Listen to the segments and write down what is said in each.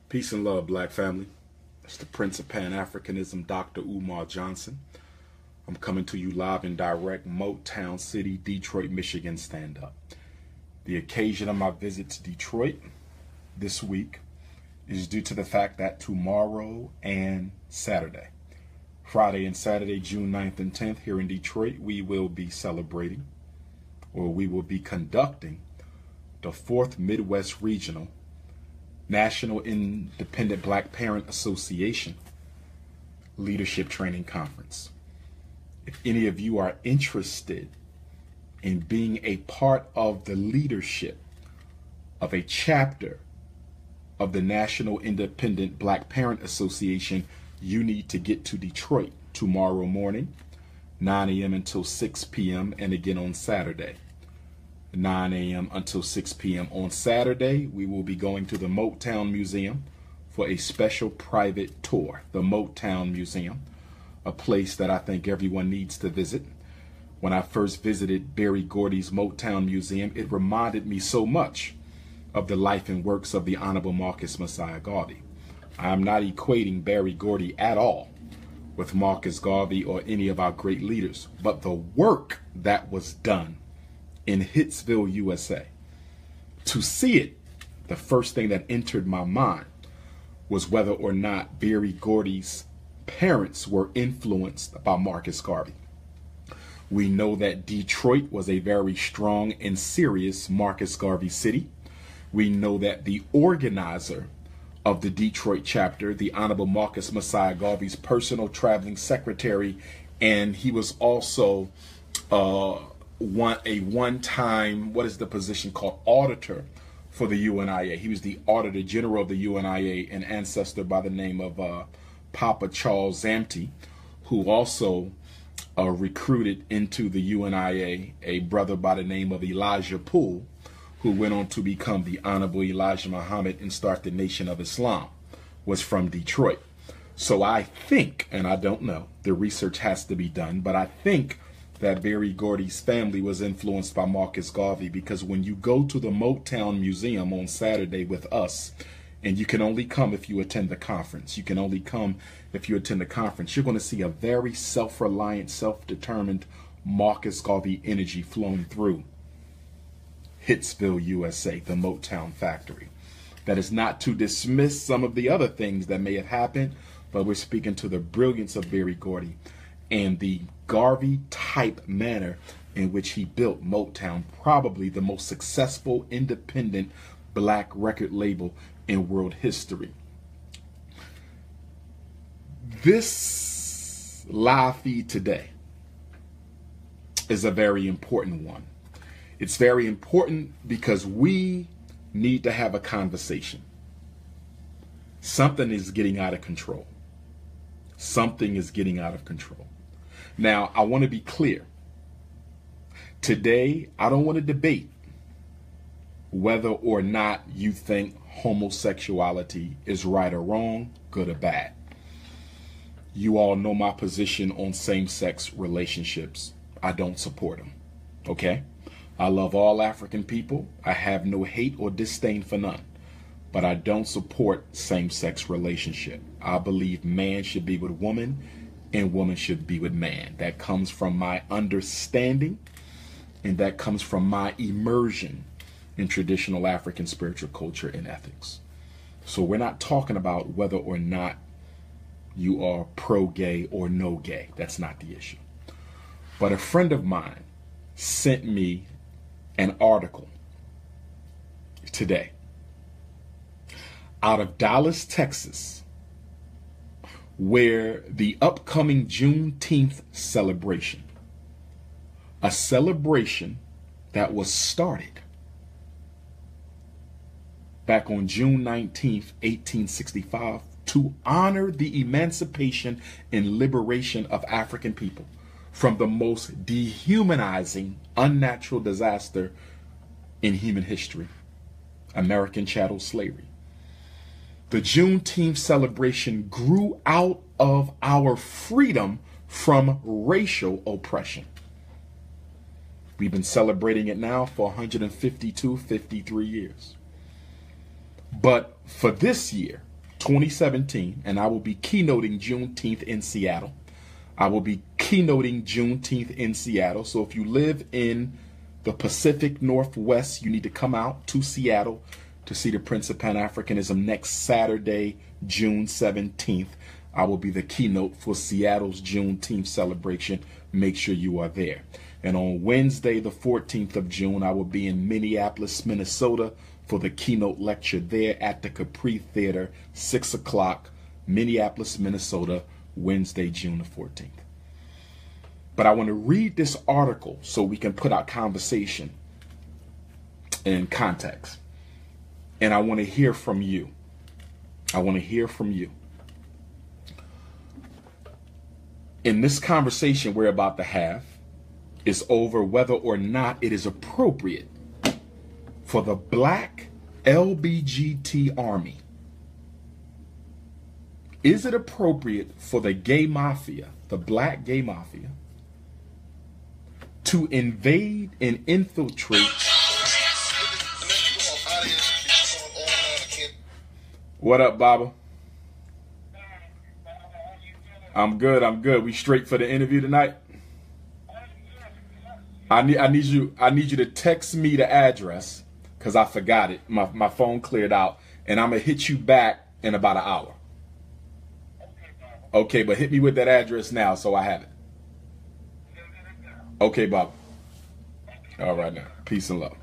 Peace and love, black family. It's the Prince of Pan-Africanism, Dr. Umar Johnson. I'm coming to you live and direct, Motown City, Detroit, Michigan, stand up. The occasion of my visit to Detroit this week is due to the fact that tomorrow and Saturday, Friday and Saturday, June 9th and 10th, here in Detroit, we will be celebrating, or we will be conducting, the 4th Midwest Regional National Independent Black Parent Association Leadership Training Conference. If any of you are interested in being a part of the leadership of a chapter of the National Independent Black Parent Association, you need to get to Detroit tomorrow morning, 9 a.m. until 6 p.m. and again on Saturday, 9 a.m. until 6 p.m. On Saturday, we will be going to the Motown Museum for a special private tour. The Motown Museum, a place that I think everyone needs to visit. When I first visited Berry Gordy's Motown Museum, it reminded me so much of the life and works of the Honorable Marcus Messiah Garvey. I am not equating Berry Gordy at all with Marcus Garvey or any of our great leaders, but the work that was done in Hitsville, USA. To see it, the first thing that entered my mind was whether or not Berry Gordy's parents were influenced by Marcus Garvey. We know that Detroit was a very strong and serious Marcus Garvey city. We know that the organizer of the Detroit chapter, the Honorable Marcus Messiah Garvey's personal traveling secretary, and he was also a one-time, what is the position called, auditor for the UNIA. He was the Auditor General of the UNIA, an ancestor by the name of Papa Charles Zamte, who also recruited into the UNIA a brother by the name of Elijah Poole, who went on to become the Honorable Elijah Muhammad and start the Nation of Islam, was from Detroit. So I think, and I don't know, the research has to be done, but I think that Berry Gordy's family was influenced by Marcus Garvey, because when you go to the Motown Museum on Saturday with us, and you can only come if you attend the conference. You can only come if you attend the conference. You're going to see a very self-reliant, self-determined Marcus Garvey energy flowing through Hitsville, USA, the Motown factory. That is not to dismiss some of the other things that may have happened, but we're speaking to the brilliance of Berry Gordy and the Garvey type manner in which he built Motown, probably the most successful independent black record label in world history. This live feed today is a very important one. It's very important because we need to have a conversation. Something is getting out of control. Something is getting out of control. Now, I want to be clear. Today, I don't want to debate whether or not you think homosexuality is right or wrong, good or bad. You all know my position on same-sex relationships. I don't support them, okay? I love all African people. I have no hate or disdain for none, but I don't support same-sex relationship. I believe man should be with woman and woman should be with man. That comes from my understanding, and that comes from my immersion in traditional African spiritual culture and ethics. So we're not talking about whether or not you are pro-gay or no gay. That's not the issue. But a friend of mine sent me an article today out of Dallas, Texas, where the upcoming Juneteenth celebration, a celebration that was started back on June 19th, 1865, to honor the emancipation and liberation of African people from the most dehumanizing, unnatural disaster in human history, American chattel slavery. The Juneteenth celebration grew out of our freedom from racial oppression. We've been celebrating it now for 152, 53 years. But for this year, 2017, and I will be keynoting Juneteenth in Seattle. I will be keynoting Juneteenth in Seattle. So if you live in the Pacific Northwest, you need to come out to Seattle to see the Prince of Pan-Africanism next Saturday, June 17th. I will be the keynote for Seattle's Juneteenth celebration. Make sure you are there. And on Wednesday, the 14th of June, I will be in Minneapolis, Minnesota for the keynote lecture there at the Capri Theater, 6 o'clock, Minneapolis, Minnesota, Wednesday, June the 14th. But I want to read this article so we can put our conversation in context. And I want to hear from you. I want to hear from you. In this conversation we're about to have is over whether or not it is appropriate for the black LBGT army. Is it appropriate for the gay mafia, the black gay mafia, to invade and infiltrate? What up, Baba? I'm good. I'm good. We straight for the interview tonight? I need you to text me the address because I forgot it. My phone cleared out, and I'm gonna hit you back in about an hour. Okay, but hit me with that address now so I have it. Okay, Bob. All right now. Peace and love.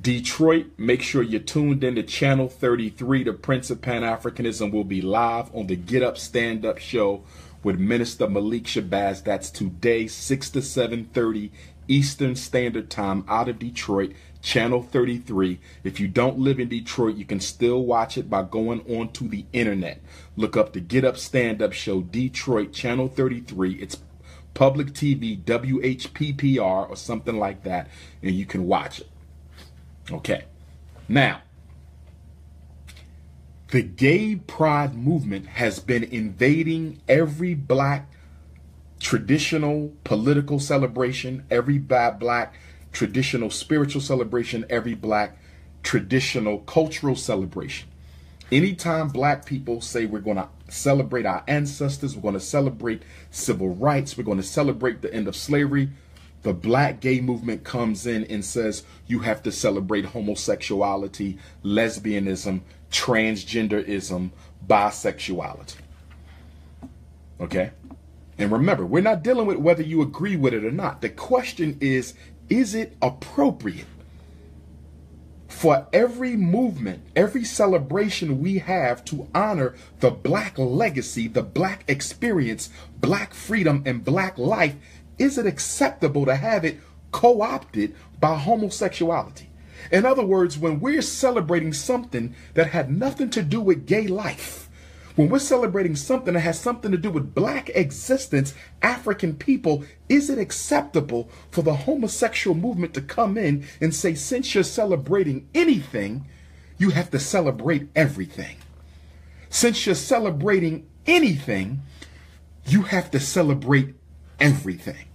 Detroit, make sure you're tuned in to Channel 33. The Prince of Pan-Africanism will be live on the Get Up Stand Up show with Minister Malik Shabazz. That's today, 6 to 7:30 Eastern Standard Time out of Detroit, Channel 33. If you don't live in Detroit, you can still watch it by going onto the internet. Look up the Get Up Stand Up show, Detroit, Channel 33. It's public TV, WHPPR or something like that, and you can watch it. Okay. Now, the gay pride movement has been invading every black traditional political celebration, every black traditional spiritual celebration, every black traditional cultural celebration. Anytime black people say we're going to celebrate our ancestors, we're going to celebrate civil rights, we're going to celebrate the end of slavery, the black gay movement comes in and says you have to celebrate homosexuality, lesbianism, transgenderism, bisexuality. Okay? And remember, we're not dealing with whether you agree with it or not. The question is it appropriate for every movement, every celebration we have to honor the black legacy, the black experience, black freedom, and black life? Is it acceptable to have it co-opted by homosexuality? In other words, when we're celebrating something that had nothing to do with gay life, when we're celebrating something that has something to do with black existence, African people, is it acceptable for the homosexual movement to come in and say, since you're celebrating anything, you have to celebrate everything? Since you're celebrating anything, you have to celebrate everything.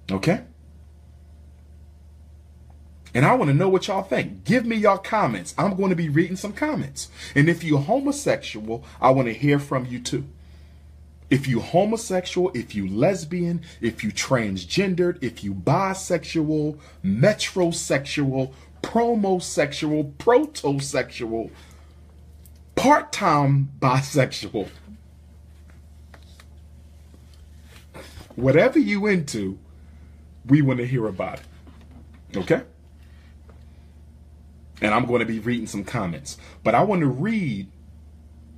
Okay? And I want to know what y'all think. Give me your comments. I'm going to be reading some comments. And if you're homosexual, I want to hear from you too. If you're homosexual, if you lesbian, if you transgendered, if you bisexual, metrosexual, promosexual, protosexual, part-time bisexual, whatever you into, we want to hear about it. Okay? And I'm going to be reading some comments. But I want to read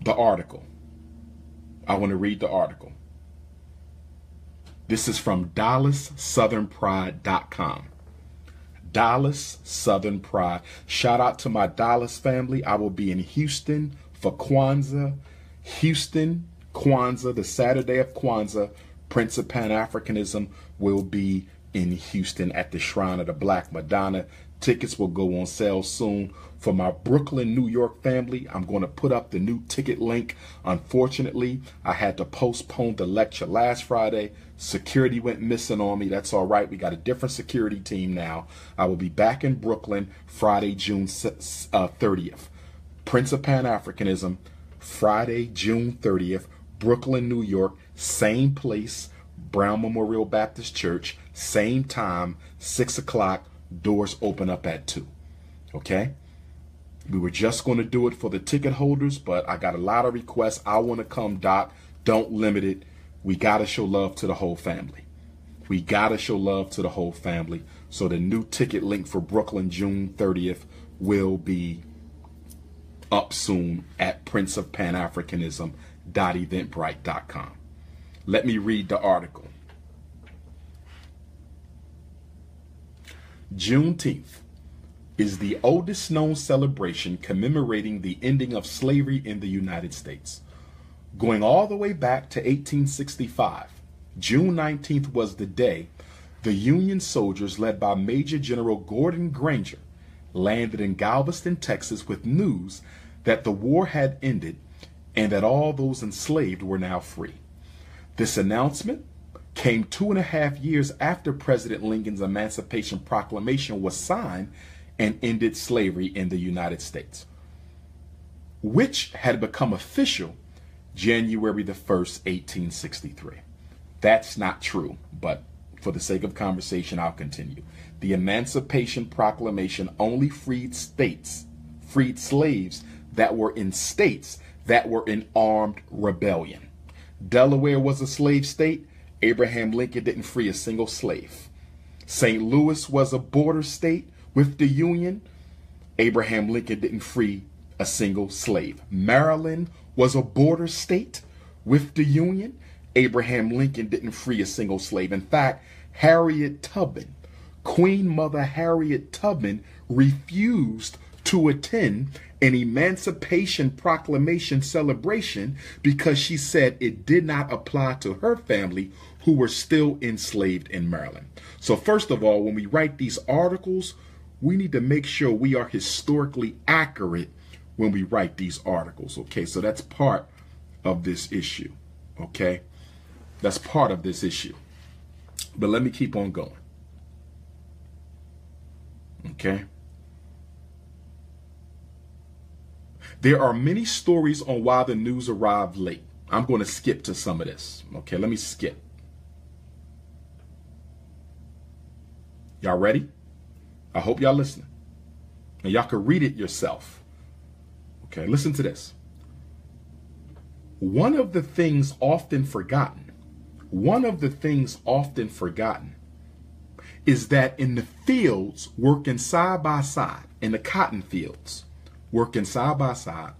the article. I want to read the article. This is from DallasSouthernPride.com. Dallas Southern Pride. Shout out to my Dallas family. I will be in Houston for Kwanzaa. Houston, Kwanzaa, the Saturday of Kwanzaa. Prince of Pan-Africanism will be in Houston at the Shrine of the Black Madonna. Tickets will go on sale soon. For my Brooklyn, New York family, I'm going to put up the new ticket link. Unfortunately, I had to postpone the lecture last Friday. Security went missing on me. That's all right. We got a different security team now. I will be back in Brooklyn Friday, June 30th. Prince of Pan-Africanism, Friday, June 30th, Brooklyn, New York, same place, Brown Memorial Baptist Church, same time, 6 o'clock, doors open up at 2. Okay? We were just going to do it for the ticket holders, but I got a lot of requests. I want to come, Doc. Don't limit it. We got to show love to the whole family. We got to show love to the whole family. So the new ticket link for Brooklyn, June 30th, will be up soon at princeofpanafricanism.eventbrite.com. Let me read the article. Juneteenth is the oldest known celebration commemorating the ending of slavery in the United States. Going all the way back to 1865, June 19th was the day the Union soldiers led by Major General Gordon Granger landed in Galveston, Texas with news that the war had ended and that all those enslaved were now free. This announcement came 2.5 years after President Lincoln's Emancipation Proclamation was signed and ended slavery in the United States, which had become official January the 1st, 1863. That's not true, but for the sake of conversation, I'll continue. The Emancipation Proclamation only freed slaves that were in states that were in armed rebellion. Delaware was a slave state. Abraham Lincoln didn't free a single slave. St. Louis was a border state with the Union. Abraham Lincoln didn't free a single slave. Maryland was a border state with the Union. Abraham Lincoln didn't free a single slave. In fact, Harriet Tubman, Queen Mother Harriet Tubman, refused to attend an Emancipation Proclamation celebration because she said it did not apply to her family who were still enslaved in Maryland. So first of all, when we write these articles, we need to make sure we are historically accurate when we write these articles. Okay, so that's part of this issue. Okay, that's part of this issue. But let me keep on going. Okay. There are many stories on why the news arrived late. I'm going to skip to some of this. Okay, let me skip. Y'all ready? I hope y'all listening. And y'all can read it yourself. Okay, listen to this. One of the things often forgotten is that in the fields, working side by side, in the cotton fields, working side by side,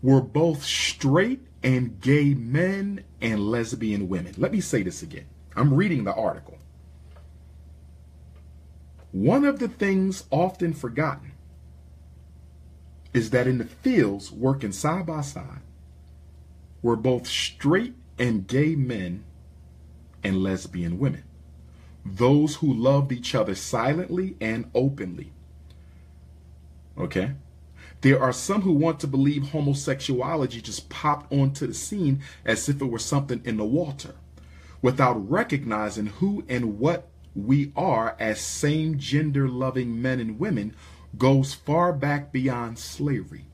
were both straight and gay men and lesbian women. Let me say this again. I'm reading the article. One of the things often forgotten is that in the fields, working side by side, were both straight and gay men and lesbian women. Those who loved each other silently and openly. Okay? There are some who want to believe homosexuality just popped onto the scene as if it were something in the water, without recognizing who and what we are as same gender loving men and women goes far back beyond slavery.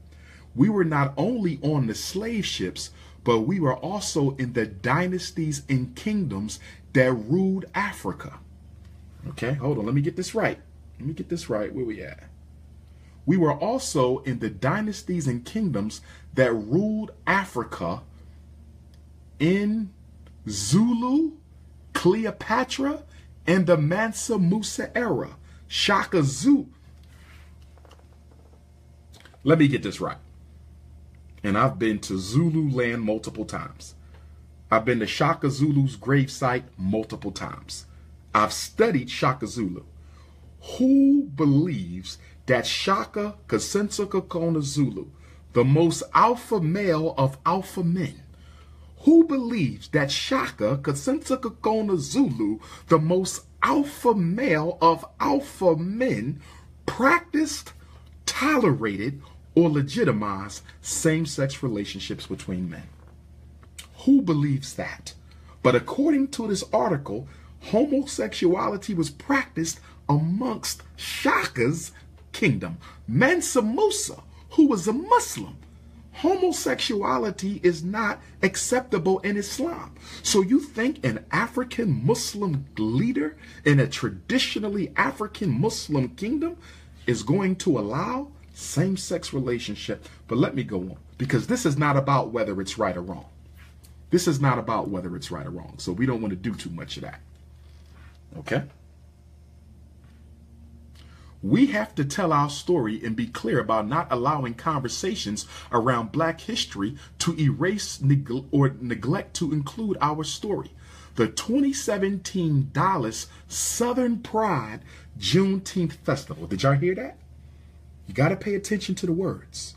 We were not only on the slave ships, but we were also in the dynasties and kingdoms that ruled Africa. Okay, hold on, let me get this right. Where we at? We were also in the dynasties and kingdoms that ruled Africa in Zulu, Cleopatra, and the Mansa Musa era. Shaka Zulu. Let me get this right. And I've been to Zulu land multiple times. I've been to Shaka Zulu's gravesite multiple times. I've studied Shaka Zulu. Who believes that Shaka Kasensuka Zulu, the most alpha male of alpha men, who believes that Shaka Kasensuka Zulu, the most alpha male of alpha men, practiced, tolerated, or legitimized same-sex relationships between men? Who believes that? But according to this article, homosexuality was practiced amongst Shaka's kingdom. Mansa Musa, who was a Muslim. Homosexuality is not acceptable in Islam. So you think an African Muslim leader in a traditionally African Muslim kingdom is going to allow same-sex relationship? But let me go on, because this is not about whether it's right or wrong. This is not about whether it's right or wrong. So we don't want to do too much of that. Okay? We have to tell our story and be clear about not allowing conversations around Black history to erase or neglect to include our story. The 2017 Dallas Southern Pride Juneteenth Festival. Did y'all hear that? You got to pay attention to the words.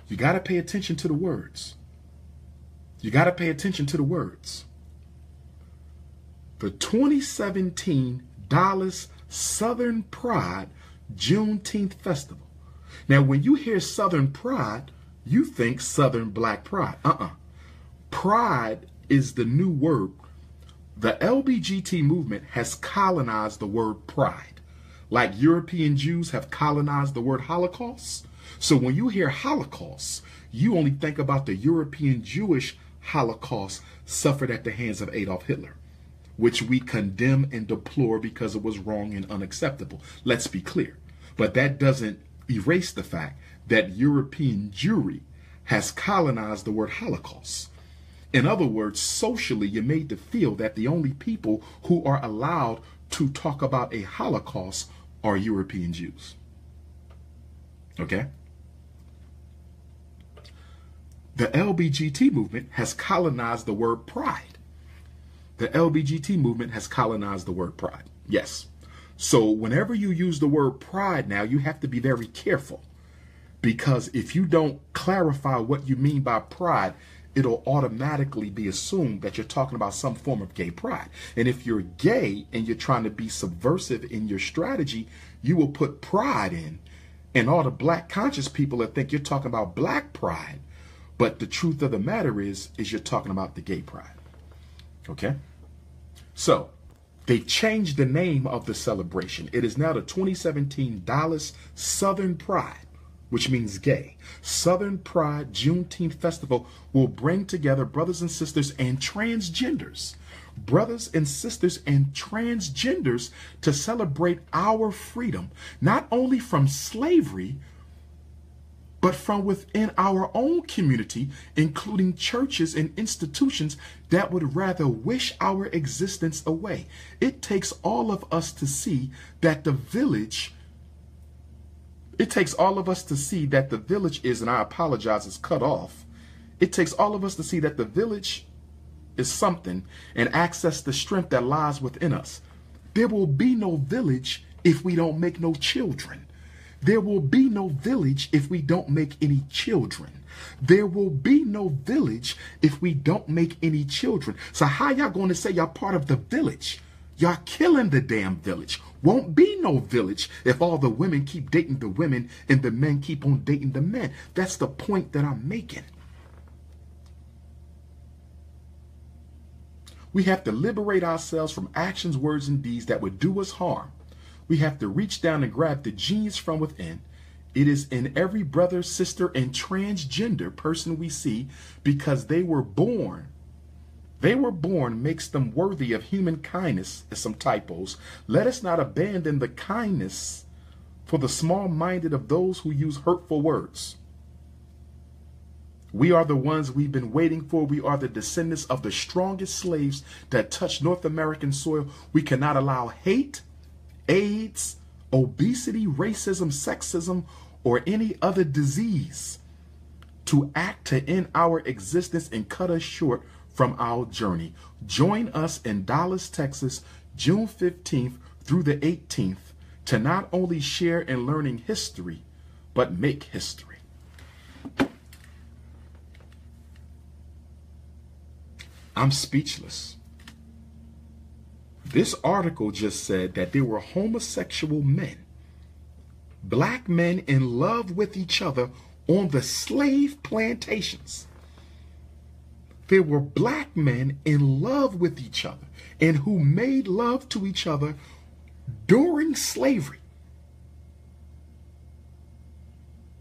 You got to pay attention to the words. You got to pay attention to the words. The 2017 Dallas Southern Pride Juneteenth Festival. Now, when you hear Southern Pride, you think Southern Black Pride. Pride is the new word. The LGBT movement has colonized the word pride, like European Jews have colonized the word Holocaust. So when you hear Holocaust, you only think about the European Jewish Holocaust suffered at the hands of Adolf Hitler, which we condemn and deplore because it was wrong and unacceptable. Let's be clear. But that doesn't erase the fact that European Jewry has colonized the word Holocaust. In other words, socially, you're made to feel that the only people who are allowed to talk about a Holocaust are European Jews. Okay? The LGBT movement has colonized the word pride. The LGBT movement has colonized the word pride. Yes. So whenever you use the word pride now, you have to be very careful, because if you don't clarify what you mean by pride, it'll automatically be assumed that you're talking about some form of gay pride. And if you're gay and you're trying to be subversive in your strategy, you will put pride in, and all the Black conscious people that think you're talking about Black pride. But the truth of the matter is you're talking about the gay pride. Okay? So they changed the name of the celebration. It is now the 2017 Dallas Southern Pride, which means gay. Southern Pride Juneteenth Festival will bring together brothers and sisters and transgenders. Brothers and sisters and transgenders to celebrate our freedom, not only from slavery, but from within our own community, including churches and institutions that would rather wish our existence away. It takes all of us to see that the village is, and I apologize, is cut off. It takes all of us to see that the village is something and access the strength that lies within us. There will be no village if we don't make no children. There will be no village if we don't make any children. There will be no village if we don't make any children. So how y'all going to say y'all part of the village? Y'all killing the damn village. Won't be no village if all the women keep dating the women and the men keep on dating the men. That's the point that I'm making. We have to liberate ourselves from actions, words, and deeds that would do us harm. We have to reach down and grab the genius from within. It is in every brother, sister, and transgender person we see, because they were born. They were born makes them worthy of human kindness, as some typos. Let us not abandon the kindness for the small-minded of those who use hurtful words. We are the ones we've been waiting for. We are the descendants of the strongest slaves that touched North American soil. We cannot allow hate, AIDS, obesity, racism, sexism, or any other disease to act to end our existence and cut us short from our journey. Join us in Dallas, Texas, June 15th through the 18th to not only share in learning history, but make history. I'm speechless. This article just said that there were homosexual men, Black men in love with each other on the slave plantations. There were Black men in love with each other and who made love to each other during slavery.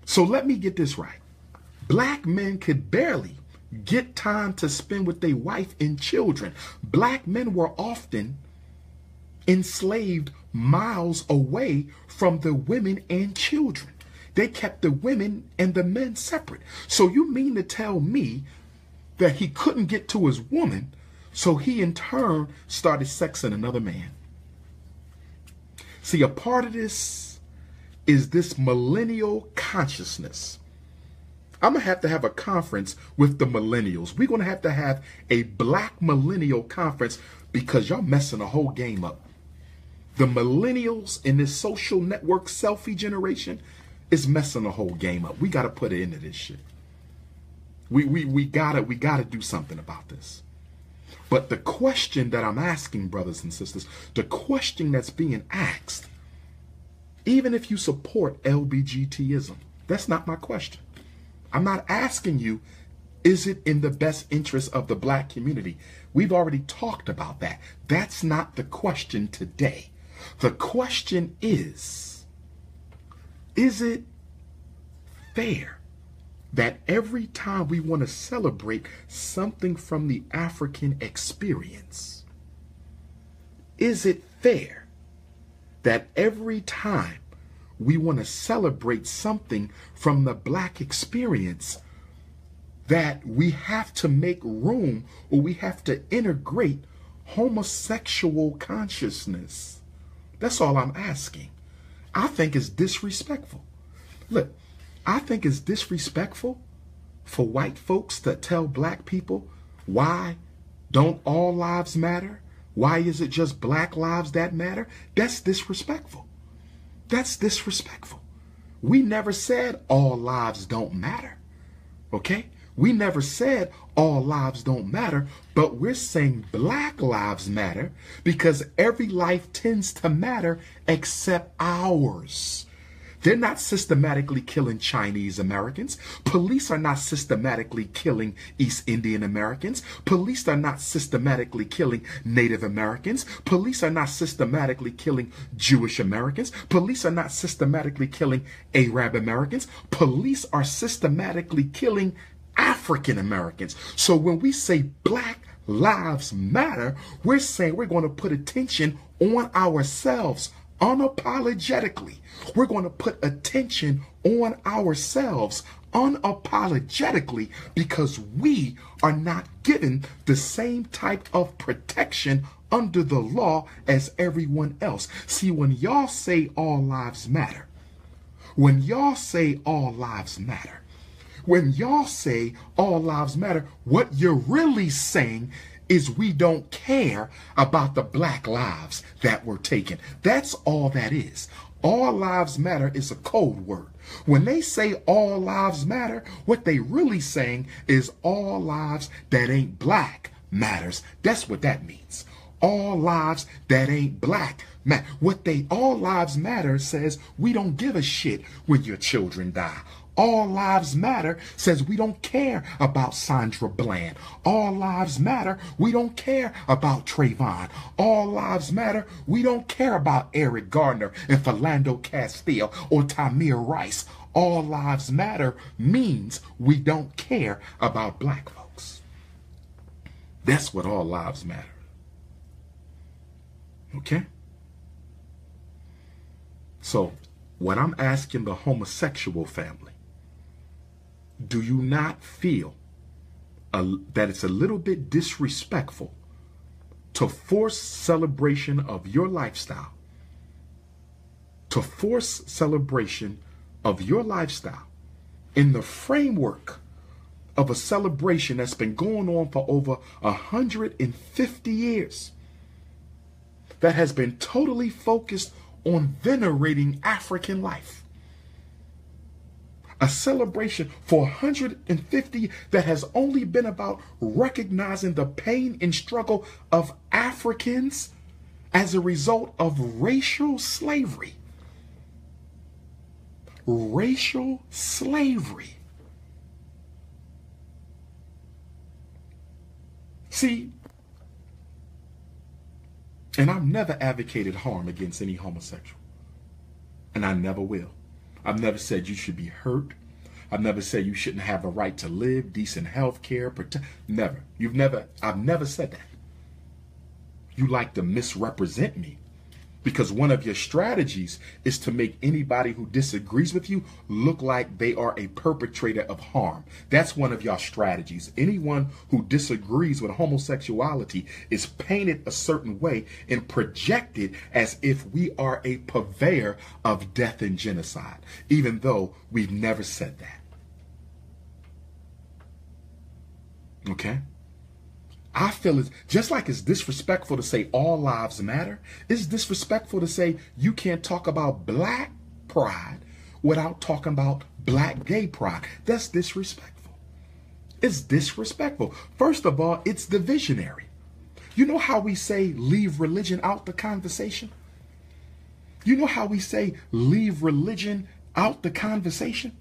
So let me get this right. Black men could barely get time to spend with their wife and children. Black men were often enslaved miles away from the women and children. They kept the women and the men separate. So you mean to tell me that he couldn't get to his woman, so he in turn started sexing another man? See, a part of this is this millennial consciousness. I'm going to have a conference with the millennials. We're going to have a black millennial conference because y'all messing the whole game up. The millennials in this social network selfie generation is messing the whole game up. We got to put it into this shit. We gotta do something about this. But the question that I'm asking, brothers and sisters, the question that's being asked, even if you support LBGTism, that's not my question. I'm not asking you, is it in the best interest of the black community? We've already talked about that. That's not the question today. The question is it fair that every time we want to celebrate something from the African experience, is it fair that every time we want to celebrate something from the black experience, that we have to make room or we have to integrate homosexual consciousness? That's all I'm asking. I think it's disrespectful. Look, I think it's disrespectful for white folks to tell black people, why don't all lives matter? Why is it just black lives that matter? That's disrespectful. That's disrespectful. We never said all lives don't matter. Okay? We never said all lives don't matter, but we're saying black lives matter because every life tends to matter except ours. They're not systematically killing Chinese Americans. Police are not systematically killing East Indian Americans. Police are not systematically killing Native Americans. Police are not systematically killing Jewish Americans. Police are not systematically killing Arab Americans. Police are systematically killing African Americans. So when we say Black Lives Matter, we're saying we're going to put attention on ourselves unapologetically. We're going to put attention on ourselves unapologetically because we are not given the same type of protection under the law as everyone else. See, when y'all say all lives matter, when y'all say all lives matter, when y'all say all lives matter, what you're really saying is we don't care about the black lives that were taken. That's all that is. All lives matter is a code word. When they say all lives matter, what they really saying is all lives that ain't black matters. That's what that means. All lives that ain't black matter. All lives matter says we don't give a shit when your children die. All lives matter says we don't care about Sandra Bland. All lives matter, we don't care about Trayvon. All lives matter, we don't care about Eric Gardner and Philando Castile or Tamir Rice. All lives matter means we don't care about black folks. That's what all lives matter. Okay? So, what I'm asking the homosexual family, do you not feel that it's a little bit disrespectful to force celebration of your lifestyle, to force celebration of your lifestyle in the framework of a celebration that's been going on for over 150 years, that has been totally focused on venerating African life? A celebration for 150 that has only been about recognizing the pain and struggle of Africans as a result of racial slavery. Racial slavery. See, and I've never advocated harm against any homosexual, and I never will. I've never said you should be hurt. I've never said you shouldn't have a right to live, decent health care, never. I've never said that. You like to misrepresent me because one of your strategies is to make anybody who disagrees with you look like they are a perpetrator of harm. That's one of your strategies. Anyone who disagrees with homosexuality is painted a certain way and projected as if we are a purveyor of death and genocide, even though we've never said that. Okay? I feel it's just like it's disrespectful to say all lives matter. It's disrespectful to say you can't talk about black pride without talking about black gay pride. That's disrespectful. It's disrespectful. First of all, it's divisionary. You know how we say leave religion out the conversation? You know how we say leave religion out the conversation?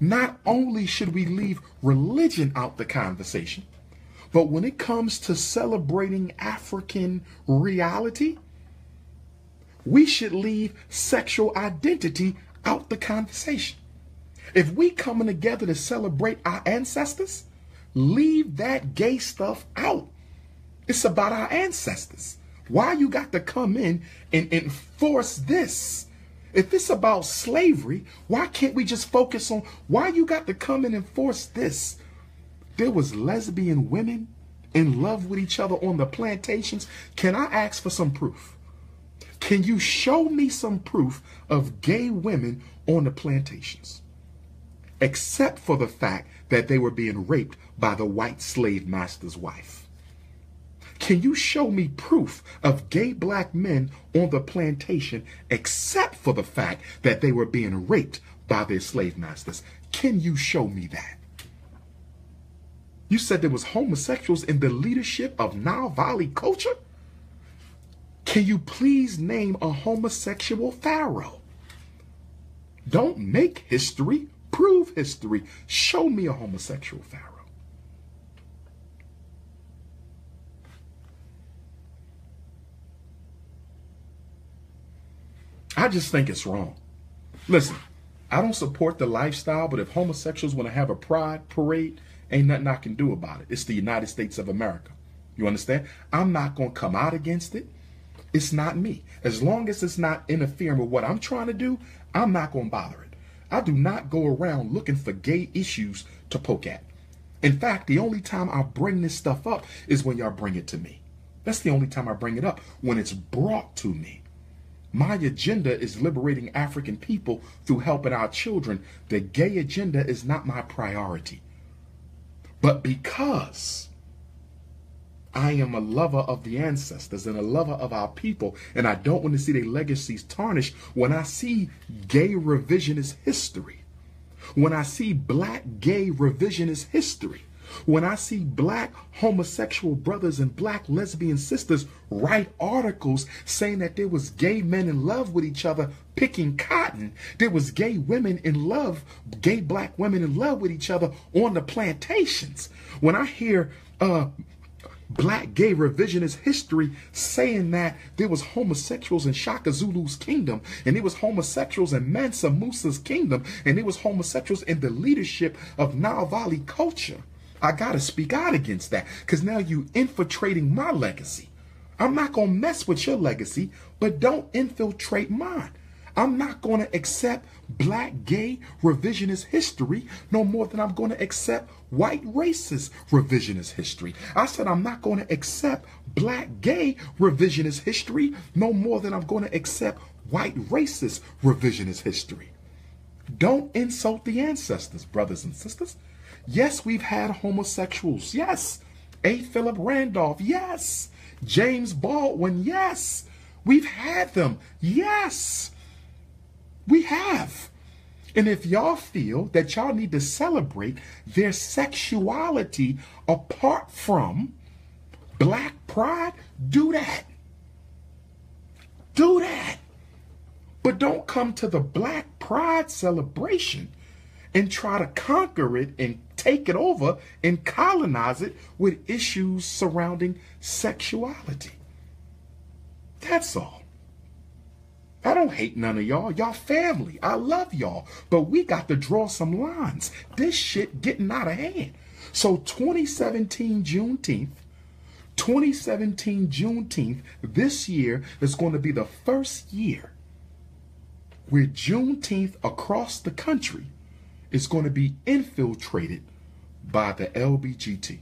Not only should we leave religion out the conversation, but when it comes to celebrating African reality, we should leave sexual identity out the conversation. If we coming together to celebrate our ancestors, leave that gay stuff out. It's about our ancestors. Why you got to come in and enforce this? If it's about slavery, why can't we just focus on why you got to come in and force this? There was lesbian women in love with each other on the plantations. Can I ask for some proof? Can you show me some proof of gay women on the plantations? Except for the fact that they were being raped by the white slave master's wife. Can you show me proof of gay black men on the plantation except for the fact that they were being raped by their slave masters? Can you show me that? You said there was homosexuals in the leadership of Nile Valley culture? Can you please name a homosexual pharaoh? Don't make history, prove history. Show me a homosexual pharaoh. I just think it's wrong. Listen, I don't support the lifestyle, but if homosexuals want to have a pride parade, ain't nothing I can do about it. It's the United States of America. You understand? I'm not going to come out against it. It's not me. As long as it's not interfering with what I'm trying to do, I'm not going to bother it. I do not go around looking for gay issues to poke at. In fact, the only time I bring this stuff up is when y'all bring it to me. That's the only time I bring it up, when it's brought to me. My agenda is liberating African people through helping our children. The gay agenda is not my priority. But because I am a lover of the ancestors and a lover of our people, and I don't want to see their legacies tarnished, when I see gay revisionist history, when I see black gay revisionist history, when I see black homosexual brothers and black lesbian sisters write articles saying that there was gay men in love with each other picking cotton, there was gay women in love, gay black women in love with each other on the plantations, when I hear black gay revisionist history saying that there was homosexuals in Shaka Zulu's kingdom, and there was homosexuals in Mansa Musa's kingdom, and there was homosexuals in the leadership of Nile Valley culture, I gotta speak out against that, because now you infiltrating my legacy. I'm not gonna mess with your legacy, but don't infiltrate mine. I'm not gonna accept black gay revisionist history no more than I'm gonna accept white racist revisionist history. I said I'm not gonna accept black gay revisionist history no more than I'm gonna accept white racist revisionist history. Don't insult the ancestors, brothers and sisters. Yes, we've had homosexuals. Yes. A. Philip Randolph. Yes. James Baldwin. Yes. We've had them. Yes. We have. And if y'all feel that y'all need to celebrate their sexuality apart from black pride, do that. Do that. But don't come to the black pride celebration and try to conquer it and take it over and colonize it with issues surrounding sexuality. That's all. I don't hate none of y'all. Y'all family. I love y'all. But we got to draw some lines. This shit getting out of hand. So 2017 Juneteenth, this year is going to be the first year where Juneteenth across the country is going to be infiltrated by the LBGT.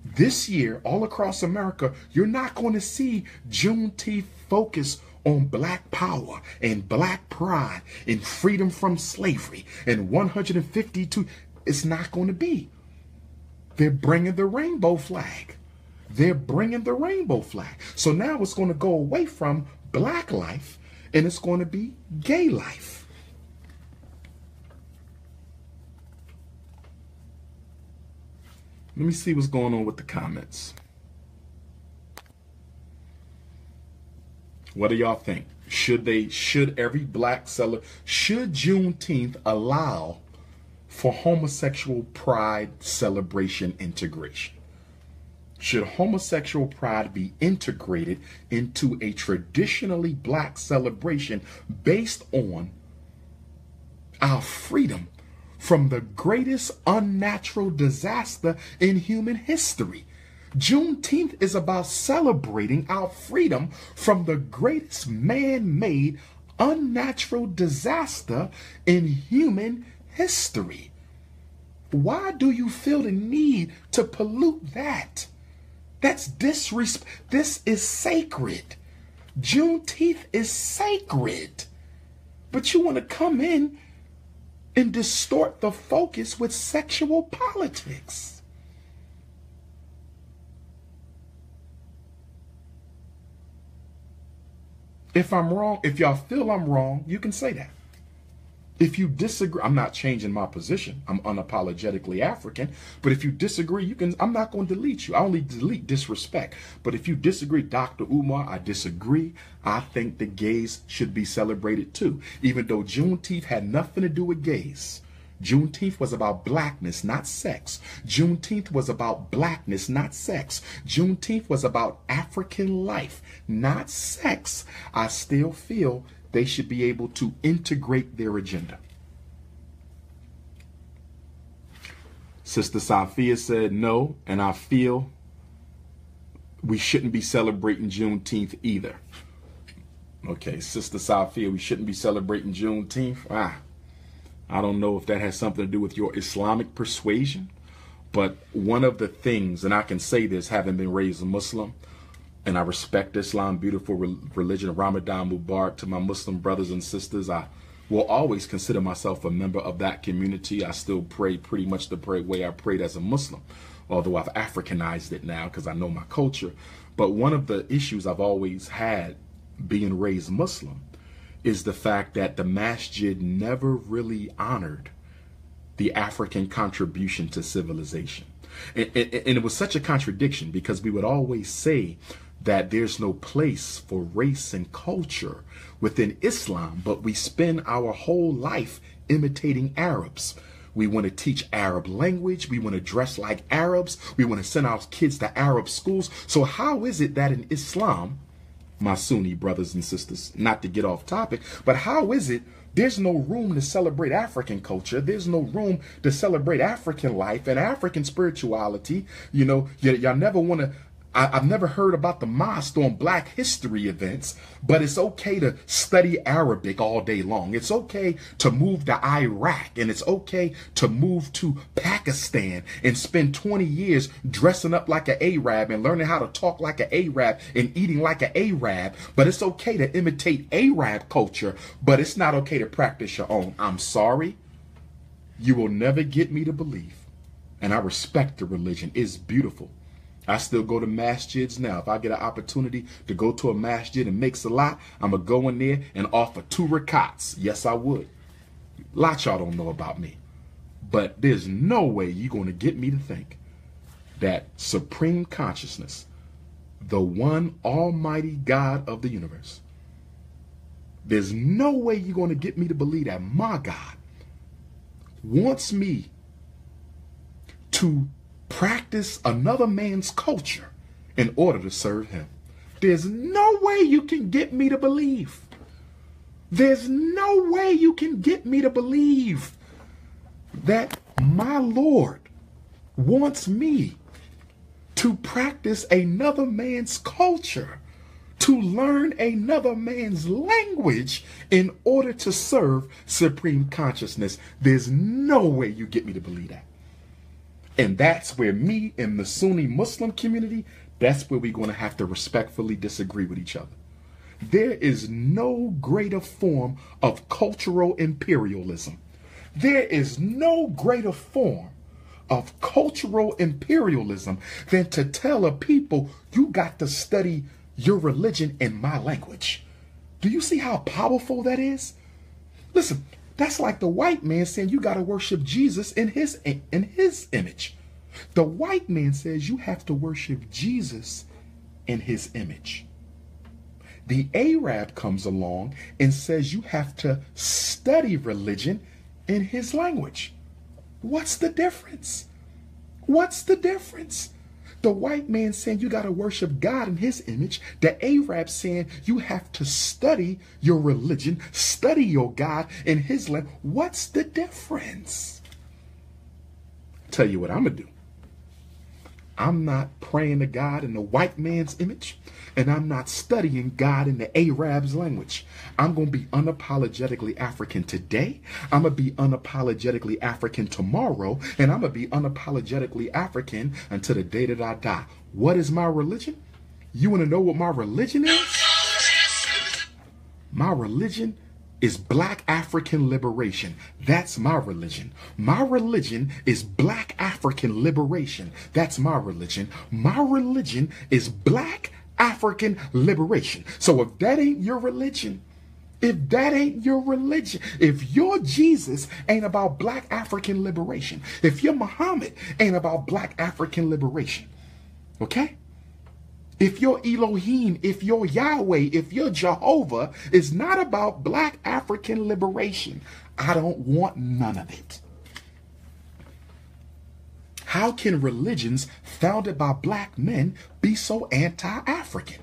This year, all across America, you're not going to see Juneteenth focus on black power and black pride and freedom from slavery and 152. It's not going to be. They're bringing the rainbow flag. They're bringing the rainbow flag. So now it's going to go away from black life and it's going to be gay life. Let me see what's going on with the comments. What do y'all think? Should every black seller, should Juneteenth allow for homosexual pride celebration integration? Should homosexual pride be integrated into a traditionally black celebration based on our freedom from the greatest unnatural disaster in human history? Juneteenth is about celebrating our freedom from the greatest man-made unnatural disaster in human history. Why do you feel the need to pollute that? That's disrespect. This is sacred. Juneteenth is sacred. But you want to come in and distort the focus with sexual politics. If I'm wrong, if y'all feel I'm wrong, you can say that. If you disagree, I'm not changing my position. I'm unapologetically African. But if you disagree, you can. I'm not going to delete you. I only delete disrespect. But if you disagree, Dr. Umar, I disagree. I think the gays should be celebrated too. Even though Juneteenth had nothing to do with gays. Juneteenth was about blackness, not sex. Juneteenth was about blackness, not sex. Juneteenth was about African life, not sex. I still feel they should be able to integrate their agenda. Sister Sophia said no, and I feel we shouldn't be celebrating Juneteenth either. Okay, Sister Sophia, we shouldn't be celebrating Juneteenth. I don't know if that has something to do with your Islamic persuasion, but one of the things, and I can say this having been raised a Muslim, and I respect Islam, beautiful religion, Ramadan Mubarak to my Muslim brothers and sisters. I will always consider myself a member of that community. I still pray pretty much the way I prayed as a Muslim, although I've Africanized it now because I know my culture. But one of the issues I've always had being raised Muslim is the fact that the masjid never really honored the African contribution to civilization. And it was such a contradiction because we would always say that there's no place for race and culture within Islam, but we spend our whole life imitating Arabs. We want to teach Arab language. We want to dress like Arabs. We want to send our kids to Arab schools. So how is it that in Islam, my Sunni brothers and sisters, not to get off topic, but how is it there's no room to celebrate African culture? There's no room to celebrate African life and African spirituality. You know, y'all never want to. I've never heard about the mosque on Black history events, but it's okay to study Arabic all day long. It's okay to move to Iraq, and it's okay to move to Pakistan and spend 20 years dressing up like an Arab and learning how to talk like an Arab and eating like an Arab. But it's okay to imitate Arab culture, but it's not okay to practice your own. I'm sorry. You will never get me to believe, and I respect the religion. It's beautiful. I still go to masjids now. If I get an opportunity to go to a masjid and make salat, I'm going to go in there and offer 2 rakats. Yes, I would. A lot y'all don't know about me. But there's no way you're going to get me to think that supreme consciousness, the one almighty God of the universe, there's no way you're going to get me to believe that my God wants me to practice another man's culture in order to serve him. There's no way you can get me to believe There's no way you can get me to believe that my Lord wants me to practice another man's culture, to learn another man's language in order to serve supreme consciousness. There's no way you get me to believe that. And that's where me and the Sunni Muslim community, that's where we're going to have to respectfully disagree with each other. There is no greater form of cultural imperialism. There is no greater form of cultural imperialism than to tell a people, you got to study your religion in my language. Do you see how powerful that is? Listen, that's like the white man saying you got to worship Jesus in his image. The white man says you have to worship Jesus in his image. The Arab comes along and says you have to study religion in his language. What's the difference? What's the difference? The white man saying you got to worship God in his image. The Arab saying you have to study your religion, study your God in his language. What's the difference? Tell you what I'm going to do. I'm not praying to God in the white man's image, and I'm not studying God in the Arab's language. I'm going to be unapologetically African today. I'm going to be unapologetically African tomorrow, and I'm going to be unapologetically African until the day that I die. What is my religion? You want to know what my religion is? My religion is Black African liberation. That's my religion. My religion is Black African liberation. That's my religion. My religion is Black African liberation. So if that ain't your religion, if that ain't your religion, if your Jesus ain't about Black African liberation, if your Muhammad ain't about Black African liberation, okay? If your Elohim, if your Yahweh, if your Jehovah is not about Black African liberation, I don't want none of it. How can religions founded by Black men be so anti-African?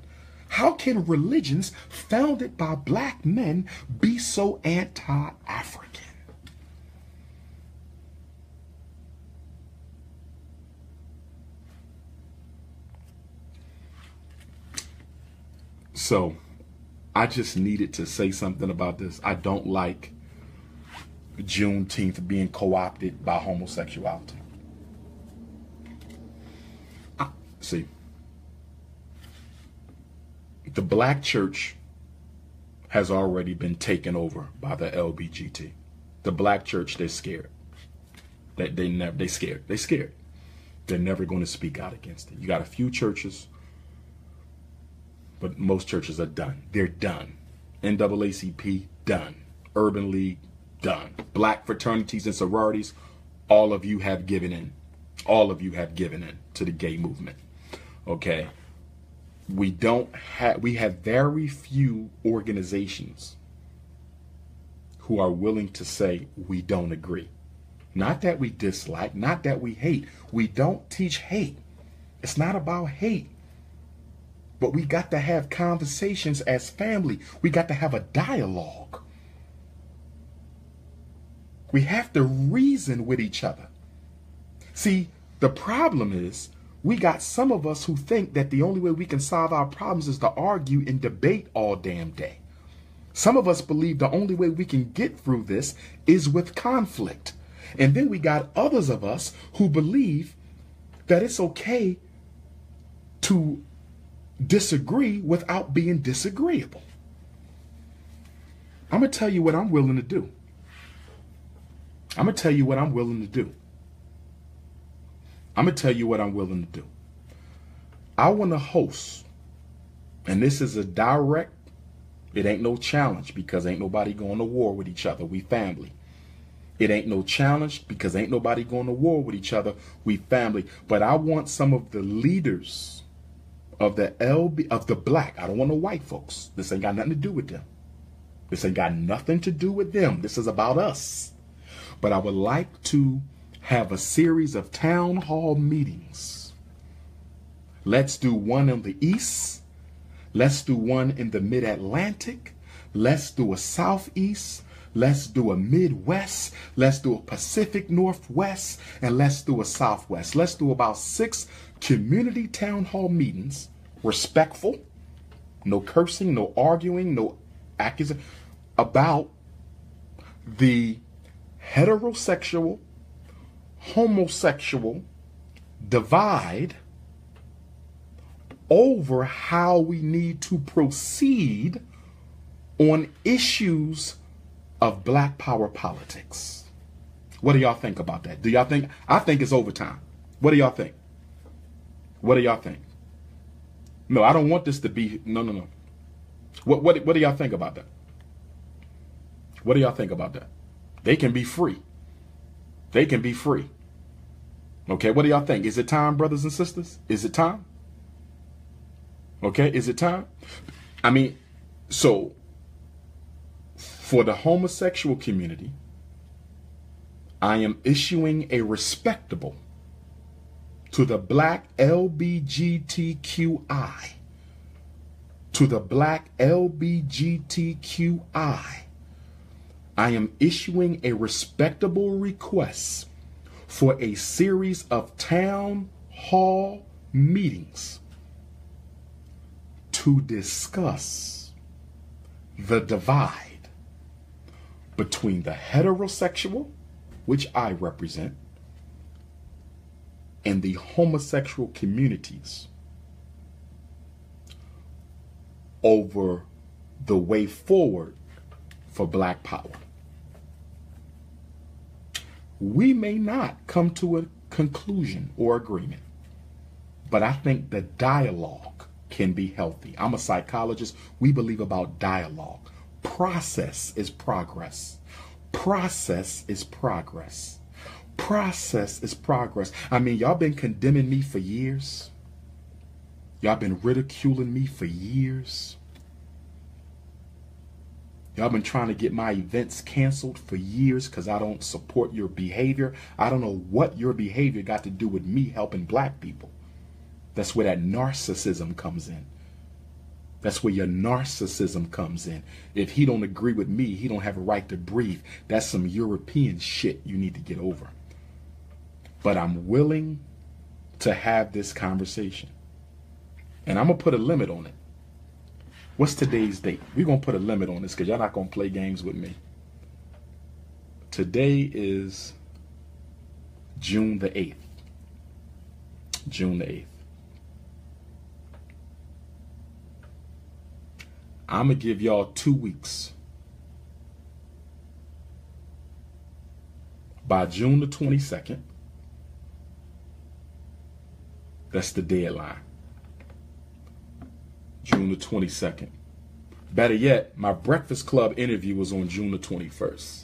How can religions founded by Black men be so anti-African? So I just needed to say something about this. I don't like Juneteenth being co-opted by homosexuality. See, the Black church has already been taken over by the LBGT. The Black church, they're scared. They're scared. They're scared. They're never going to speak out against it. You got a few churches, but most churches are done. They're done. NAACP, done. Urban League, done. Black fraternities and sororities, all of you have given in. All of you have given in to the gay movement. Okay? We have very few organizations who are willing to say we don't agree. Not that we dislike, not that we hate. We don't teach hate. It's not about hate. But we got to have conversations as family. We got to have a dialogue. We have to reason with each other. See, the problem is we got some of us who think that the only way we can solve our problems is to argue and debate all damn day. Some of us believe the only way we can get through this is with conflict. And then we got others of us who believe that it's okay to disagree without being disagreeable. I'm going to tell you what I'm willing to do. I'm going to tell you what I'm willing to do. I'm going to tell you what I'm willing to do. I want to host, and this is a direct, it ain't no challenge because ain't nobody going to war with each other. We family. It ain't no challenge because ain't nobody going to war with each other. We family. But I want some of the leaders of the Black. I don't want no white folks. This ain't got nothing to do with them. This ain't got nothing to do with them. This is about us. But I would like to have a series of town hall meetings. Let's do one in the East. Let's do one in the Mid-Atlantic. Let's do a Southeast. Let's do a Midwest. Let's do a Pacific Northwest. And let's do a Southwest. Let's do about 6 community town hall meetings. Respectful. No cursing, no arguing, no accusation. About the heterosexual, homosexual divide over how we need to proceed on issues of black power politics. What do y'all think about that? Do y'all think? I think it's overtime. What do y'all think? What do y'all think? No, I don't want this to be, no. What do y'all think about that? What do y'all think about that? They can be free. They can be free. Okay, what do y'all think? Is it time, brothers and sisters? Is it time? Okay, is it time? I mean, so for the homosexual community, I am issuing a respectable to the black LBGTQI, to the black LBGTQI. I am issuing a respectable request for a series of town hall meetings to discuss the divide between the heterosexual, which I represent, and the homosexual communities over the way forward for black power. We may not come to a conclusion or agreement, but I think the dialogue can be healthy. I'm a psychologist. We believe about dialogue. Process is progress. Process is progress. Process is progress. I mean, y'all been condemning me for years. Y'all been ridiculing me for years. Y'all been trying to get my events canceled for years because I don't support your behavior. I don't know what your behavior got to do with me helping black people. That's where that narcissism comes in. That's where your narcissism comes in. If he don't agree with me, he don't have a right to breathe. That's some European shit you need to get over. But I'm willing to have this conversation. And I'm going to put a limit on it. What's today's date? We're going to put a limit on this because y'all not going to play games with me. Today is June the 8th. June the 8th. I'm going to give y'all 2 weeks. By June the 22nd, that's the deadline. June the 22nd. Better yet, my Breakfast Club interview was on June the 21st.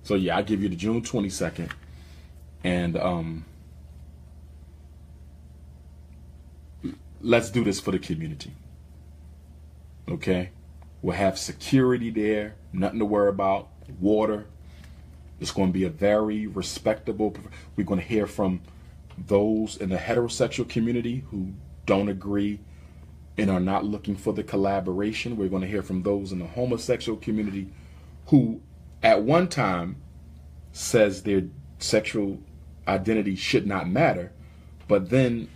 So yeah, I'll give you the June 22nd. And let's do this for the community. Okay? We'll have security there, nothing to worry about, water. It's going to be a very respectable. We're going to hear from those in the heterosexual community who don't agree and are not looking for the collaboration. We're going to hear from those in the homosexual community who at one time says their sexual identity should not matter, but then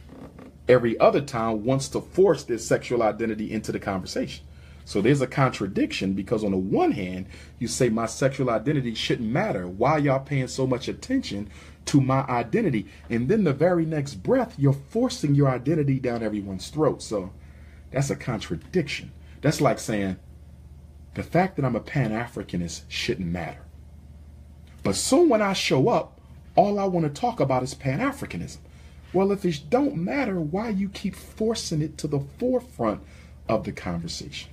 every other time wants to force their sexual identity into the conversation. So there's a contradiction because on the one hand, you say my sexual identity shouldn't matter. Why y'all paying so much attention to my identity? And then the very next breath, you're forcing your identity down everyone's throat. So that's a contradiction. That's like saying the fact that I'm a Pan-Africanist shouldn't matter. But soon when I show up, all I want to talk about is Pan-Africanism. Well, if it don't matter, why you keep forcing it to the forefront of the conversation?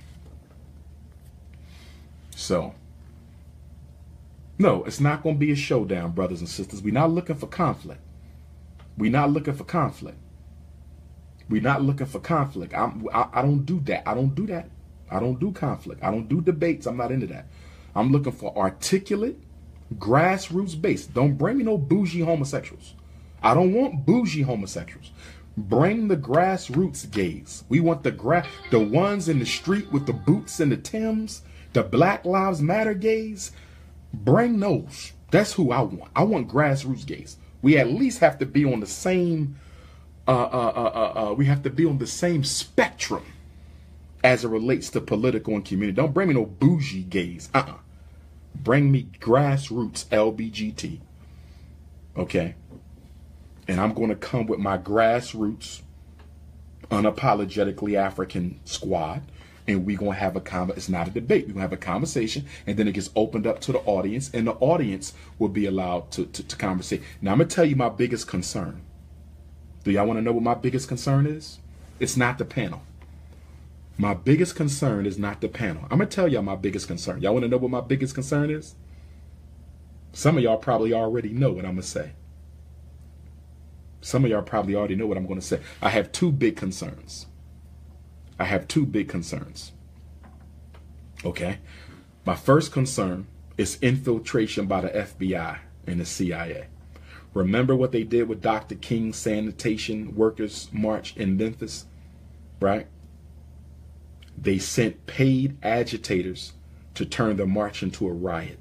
So, no, it's not going to be a showdown, brothers and sisters. We're not looking for conflict. We're not looking for conflict. We're not looking for conflict. I don't do that. I don't do that. I don't do conflict. I don't do debates. I'm not into that. I'm looking for articulate, grassroots based. Don't bring me no bougie homosexuals. I don't want bougie homosexuals. Bring the grassroots gays. We want the ones in the street with the boots and the Timbs, the Black Lives Matter gays. Bring those. That's who I want. I want grassroots gays. We at least have to be on the same we have to be on the same spectrum as it relates to political and community. Don't bring me no bougie gays. Bring me grassroots LBGT. Okay? And I'm going to come with my grassroots, unapologetically African squad. And we're going to have it's not a debate. We're going to have a conversation, and then it gets opened up to the audience, and the audience will be allowed to conversate. Now, I'm going to tell you my biggest concern. Do y'all want to know what my biggest concern is? It's not the panel. My biggest concern is not the panel. I'm going to tell y'all my biggest concern. Y'all want to know what my biggest concern is? Some of y'all probably already know what I'm going to say. Some of y'all probably already know what I'm going to say. I have two big concerns. Okay? My first concern is infiltration by the FBI and the CIA. Remember what they did with Dr. King's sanitation workers march in Memphis, right? They sent paid agitators to turn the march into a riot.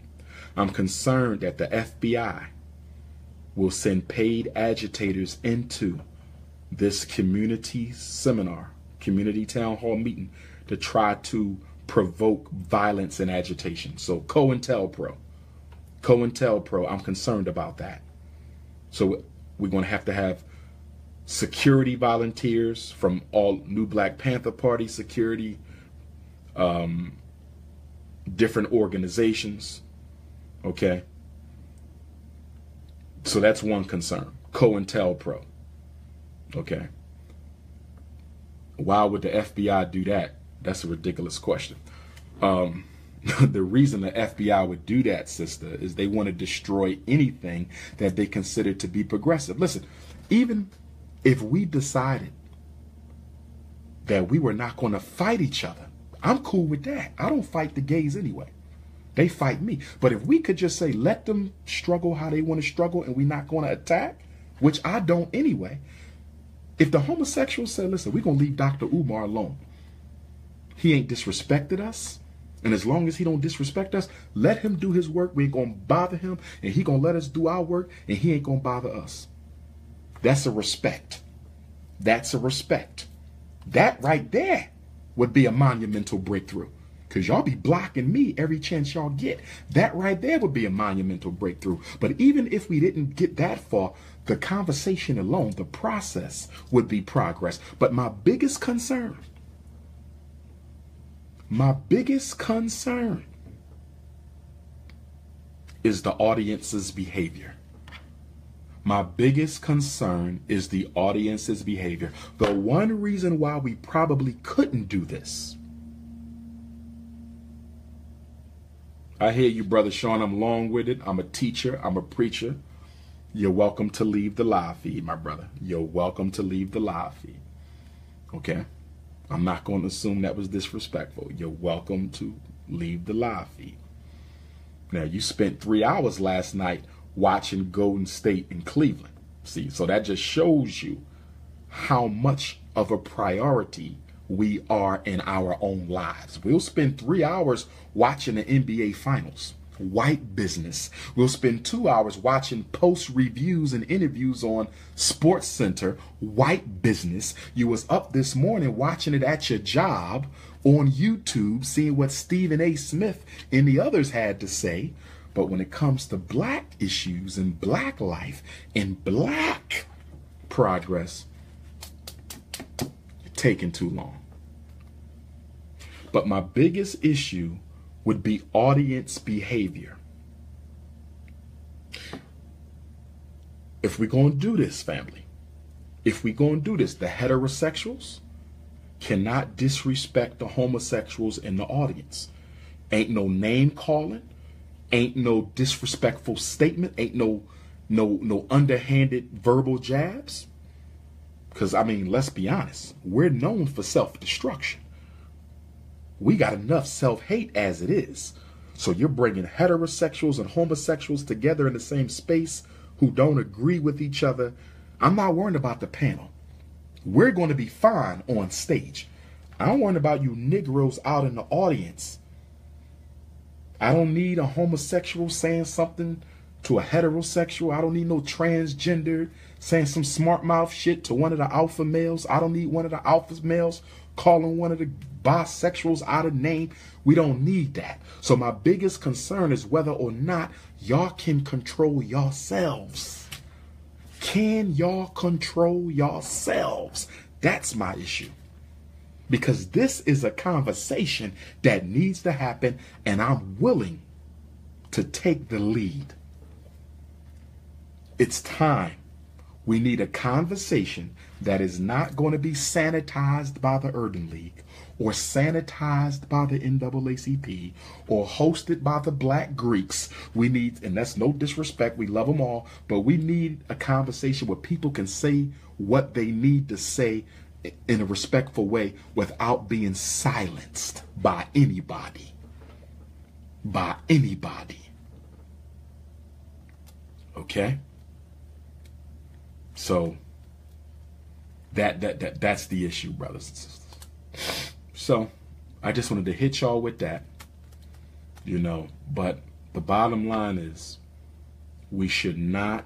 I'm concerned that the FBI will send paid agitators into this community seminar, community town hall meeting, to try to provoke violence and agitation. So COINTELPRO, I'm concerned about that. So we're going to have security volunteers from all New Black Panther Party security, different organizations. Okay. So that's one concern. COINTELPRO. Okay. Why would the FBI do that? That's a ridiculous question. The reason the FBI would do that, sister, is they want to destroy anything that they consider to be progressive. Listen, even if we decided that we were not going to fight each other, I'm cool with that. I don't fight the gays anyway. They fight me. But if we could just say, let them struggle how they want to struggle and we're not going to attack, which I don't anyway. If the homosexuals said, listen, we're going to leave Dr. Umar alone. He ain't disrespected us. And as long as he don't disrespect us, let him do his work. We ain't going to bother him. And he going to let us do our work. And he ain't going to bother us. That's a respect. That's a respect. That right there would be a monumental breakthrough. Because y'all be blocking me every chance y'all get. That right there would be a monumental breakthrough. But even if we didn't get that far, the conversation alone, the process would be progress. But my biggest concern is the audience's behavior. My biggest concern is the audience's behavior. The one reason why we probably couldn't do this. I hear you, Brother Sean. I'm long-winded. I'm a teacher. I'm a preacher. You're welcome to leave the live feed, my brother. You're welcome to leave the live feed. Okay? I'm not going to assume that was disrespectful. You're welcome to leave the live feed. Now, you spent 3 hours last night watching Golden State in Cleveland. See, so that just shows you how much of a priority we are in our own lives. We'll spend 3 hours watching the NBA Finals. White business. We'll spend 2 hours watching post reviews and interviews on Sports Center. White business. You was up this morning watching it at your job on YouTube, seeing what Stephen A. Smith and the others had to say. But when it comes to black issues and black life and black progress, you're taking too long. But my biggest issue would be audience behavior. If we're going to do this, family, if we're going to do this, the heterosexuals cannot disrespect the homosexuals in the audience. Ain't no name calling, ain't no disrespectful statement, ain't no underhanded verbal jabs. Because, I mean, let's be honest, we're known for self-destruction. We got enough self-hate as it is. So you're bringing heterosexuals and homosexuals together in the same space who don't agree with each other. I'm not worried about the panel. we're going to be fine on stage. I don't worry about you Negroes out in the audience. I don't need a homosexual saying something to a heterosexual. I don't need no transgender saying some smart mouth shit to one of the alpha males. I don't need one of the alpha males calling one of the bisexuals out of name. We don't need that. So my biggest concern is whether or not y'all can control yourselves. Can y'all control yourselves? That's my issue. Because this is a conversation that needs to happen, and I'm willing to take the lead. It's time. We need a conversation that is not going to be sanitized by the Urban League or sanitized by the NAACP or hosted by the Black Greeks. We need, and that's no disrespect, we love them all, but we need a conversation where people can say what they need to say in a respectful way without being silenced by anybody. By anybody. Okay? So that's the issue, brothers and sisters. So I just wanted to hit y'all with that, you know, but the bottom line is we should not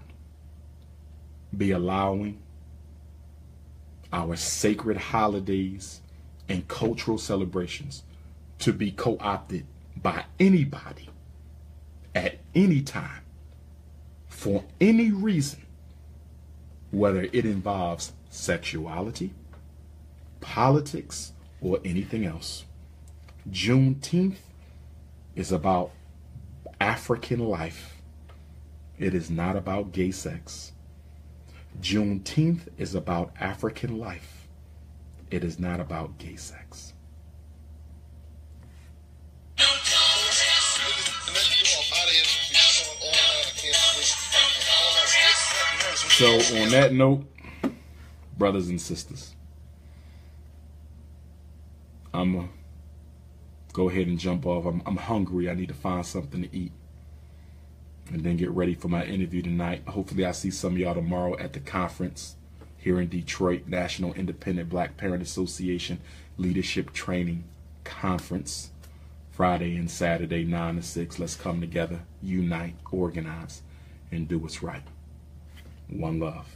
be allowing our sacred holidays and cultural celebrations to be co-opted by anybody at any time for any reason, whether it involves sexuality, politics, or anything else. Juneteenth is about African life. It is not about gay sex. Juneteenth is about African life. It is not about gay sex. So on that note, brothers and sisters, I'm going to go ahead and jump off. I'm hungry. I need to find something to eat and then get ready for my interview tonight. Hopefully I see some of y'all tomorrow at the conference here in Detroit, National Independent Black Parent Association Leadership Training Conference, Friday and Saturday, 9 to 6. Let's come together, unite, organize, and do what's right. One love.